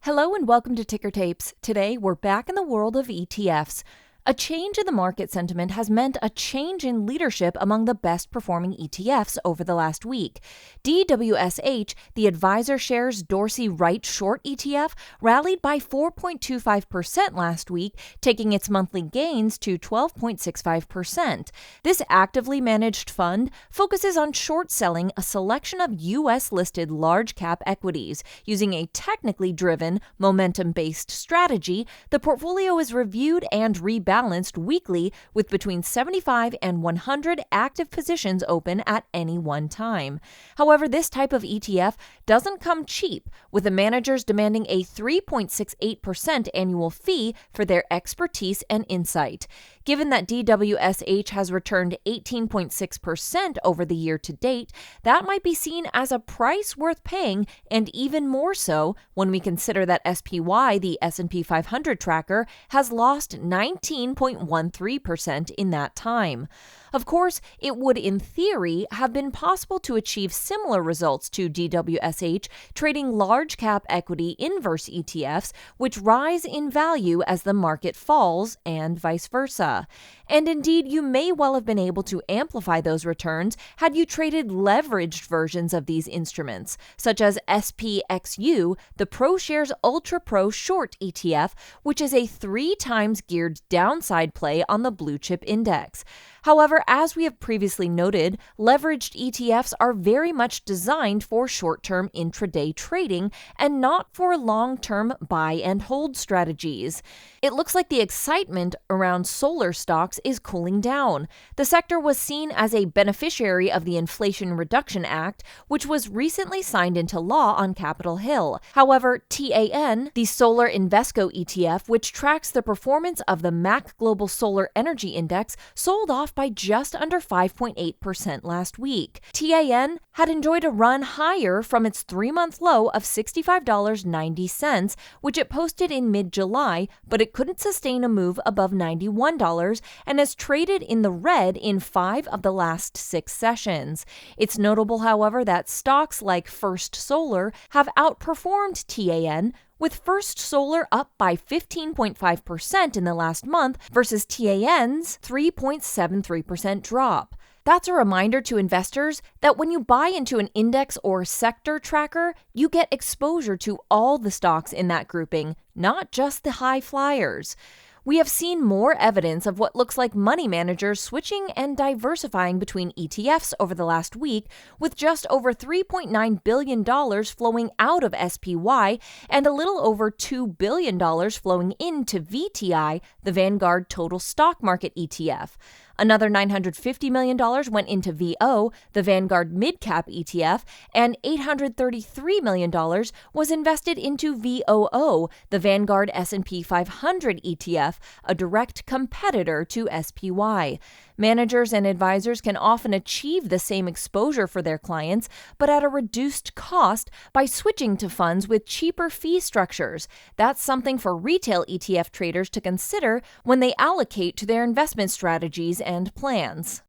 Hello and welcome to Ticker Tapes. Today, we're back in the world of ETFs. A change in the market sentiment has meant a change in leadership among the best performing ETFs over the last week. DWSH, the Advisor Shares Dorsey Wright Short ETF, rallied by 4.25% last week, taking its monthly gains to 12.65%. This actively managed fund focuses on short selling a selection of U.S.-listed large-cap equities. Using a technically driven, momentum-based strategy, the portfolio is reviewed and rebalanced weekly with between 75 and 100 active positions open at any one time. However, this type of ETF doesn't come cheap, with the managers demanding a 3.68% annual fee for their expertise and insight. Given that DWSH has returned 18.6% over the year to date, that might be seen as a price worth paying, and even more so when we consider that SPY, the S&P 500 tracker, has lost 19.13% in that time. Of course, it would in theory have been possible to achieve similar results to DWSH trading large cap equity inverse ETFs, which rise in value as the market falls, and vice versa. And indeed, you may well have been able to amplify those returns had you traded leveraged versions of these instruments, such as SPXU, the ProShares Ultra Pro Short ETF, which is a 3 times geared downside play on the blue chip index. However, as we have previously noted, leveraged ETFs are very much designed for short-term intraday trading and not for long-term buy and hold strategies. It looks like the excitement around solar stocks is cooling down. The sector was seen as a beneficiary of the Inflation Reduction Act, which was recently signed into law on Capitol Hill. However, TAN, the Solar Invesco ETF, which tracks the performance of the MAC Global Solar Energy Index, sold off by just under 5.8% last week. TAN had enjoyed a run higher from its 3-month low of $65.90, which it posted in mid-July, but it couldn't sustain a move above $91 and has traded in the red in 5 of the last 6 sessions. It's notable, however, that stocks like First Solar have outperformed TAN, with First Solar up by 15.5% in the last month versus TAN's 3.73% drop. That's a reminder to investors that when you buy into an index or sector tracker, you get exposure to all the stocks in that grouping, not just the high flyers. We have seen more evidence of what looks like money managers switching and diversifying between ETFs over the last week, with just over $3.9 billion flowing out of SPY and a little over $2 billion flowing into VTI, the Vanguard Total Stock Market ETF. Another $950 million went into VO, the Vanguard Midcap ETF, and $833 million was invested into VOO, the Vanguard S&P 500 ETF, a direct competitor to SPY. Managers and advisors can often achieve the same exposure for their clients, but at a reduced cost by switching to funds with cheaper fee structures. That's something for retail ETF traders to consider when they allocate to their investment strategies and plans.